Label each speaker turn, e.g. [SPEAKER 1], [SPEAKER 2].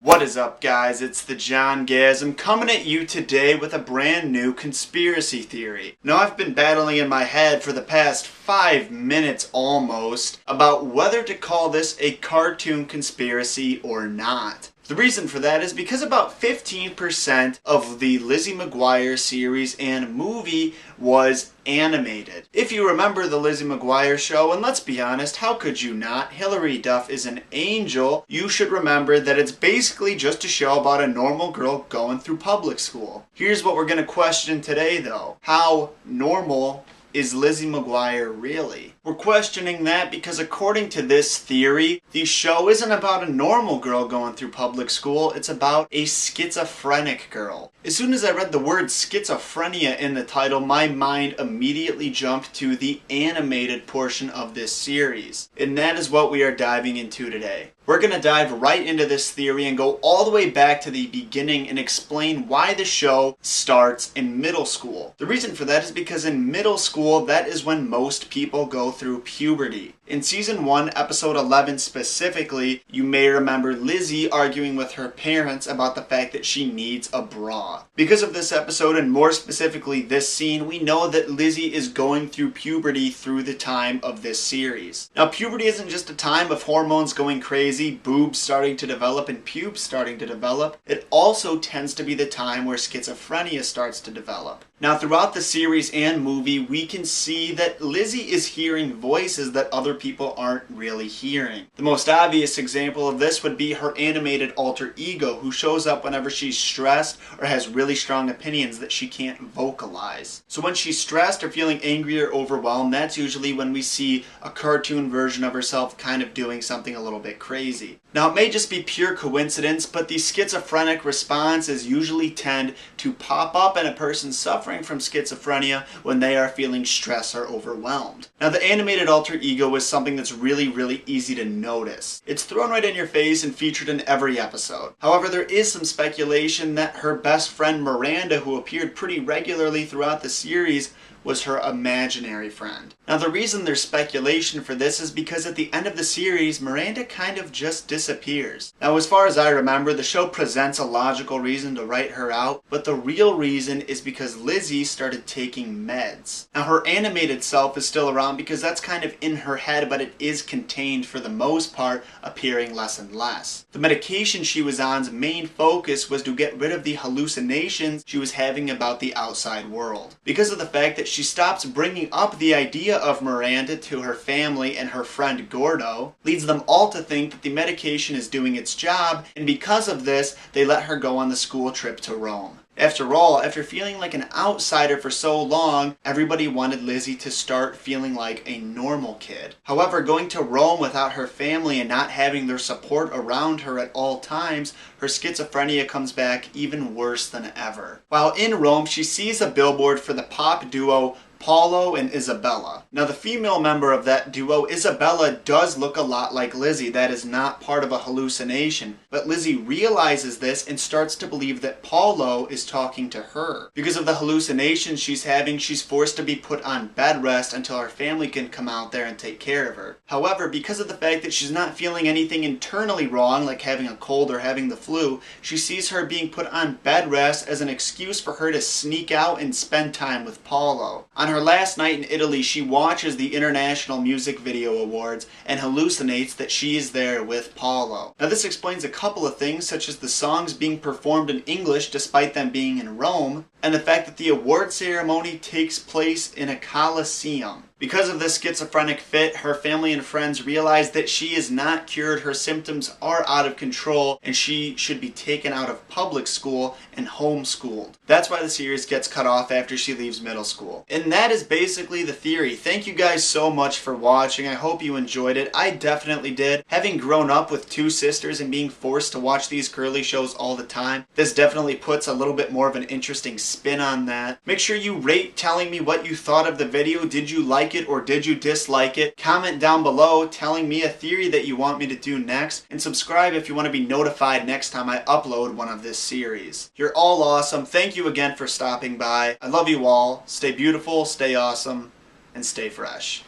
[SPEAKER 1] What is up, guys? It's the John Gaz. I'm coming at you today with a brand new conspiracy theory. Now, I've been battling in my head for the past 5 minutes almost about whether to call this a cartoon conspiracy or not. The reason for that is because about 15% of the Lizzie McGuire series and movie was animated. If you remember the Lizzie McGuire show, and let's be honest, how could you not? Hilary Duff is an angel. You should remember that it's basically just a show about a normal girl going through public school. Here's what we're going to question today, though. How normal is Lizzie McGuire really? We're questioning that because according to this theory, the show isn't about a normal girl going through public school, it's about a schizophrenic girl. As soon as I read the word schizophrenia in the title, my mind immediately jumped to the animated portion of this series. And that is what we are diving into today. We're going to dive right into this theory and go all the way back to the beginning and explain why the show starts in middle school. The reason for that is because in middle school, that is when most people go through puberty. In season 1, episode 11 specifically, you may remember Lizzie arguing with her parents about the fact that she needs a bra. Because of this episode, and more specifically this scene, we know that Lizzie is going through puberty through the time of this series. Now, puberty isn't just a time of hormones going crazy, boobs starting to develop, and pubes starting to develop. It also tends to be the time where schizophrenia starts to develop. Now, throughout the series and movie, we can see that Lizzie is hearing voices that other people aren't really hearing. The most obvious example of this would be her animated alter ego, who shows up whenever she's stressed or has really strong opinions that she can't vocalize. So when she's stressed or feeling angry or overwhelmed, that's usually when we see a cartoon version of herself kind of doing something a little bit crazy. Now, it may just be pure coincidence, but the schizophrenic responses usually tend to pop up in a person suffering from schizophrenia when they are feeling stress or overwhelmed. Now, the animated alter ego is something that's really easy to notice. It's thrown right in your face and featured in every episode. However, there is some speculation that her best friend Miranda, who appeared pretty regularly throughout the series, was her imaginary friend. Now, the reason there's speculation for this is because at the end of the series, Miranda kind of just disappears. Now, as far as I remember, the show presents a logical reason to write her out, but the real reason is because Lizzie started taking meds. Now, her animated self is still around because that's kind of in her head, but it is contained for the most part, appearing less and less. The medication she was on's main focus was to get rid of the hallucinations she was having about the outside world. Because of the fact that she stops bringing up the idea of Miranda to her family and her friend Gordo, leads them all to think that the medication is doing its job, and because of this, they let her go on the school trip to Rome. After all, after feeling like an outsider for so long, everybody wanted Lizzie to start feeling like a normal kid. However, going to Rome without her family and not having their support around her at all times, her schizophrenia comes back even worse than ever. While in Rome, she sees a billboard for the pop duo Paulo and Isabella. Now, the female member of that duo, Isabella, does look a lot like Lizzie. That is not part of a hallucination. But Lizzie realizes this and starts to believe that Paulo is talking to her. Because of the hallucinations she's having, she's forced to be put on bed rest until her family can come out there and take care of her. However, because of the fact that she's not feeling anything internally wrong, like having a cold or having the flu, she sees her being put on bed rest as an excuse for her to sneak out and spend time with Paulo. On her last night in Italy, she watches the International Music Video Awards and hallucinates that she is there with Paulo. Now, this explains a couple of things, such as the songs being performed in English despite them being in Rome, and the fact that the award ceremony takes place in a coliseum. Because of this schizophrenic fit, her family and friends realize that she is not cured, her symptoms are out of control, and she should be taken out of public school and homeschooled. That's why the series gets cut off after she leaves middle school. And that is basically the theory. Thank you guys so much for watching. I hope you enjoyed it. I definitely did. Having grown up with two sisters and being forced to watch these girly shows all the time, this definitely puts a little bit more of an interesting spin on that. Make sure you rate telling me what you thought of the video. Did you like it or did you dislike it? Comment down below telling me a theory that you want me to do next, and subscribe if you want to be notified next time I upload one of this series. You're all awesome. Thank you again for stopping by. I love you all. Stay beautiful, stay awesome, and stay fresh.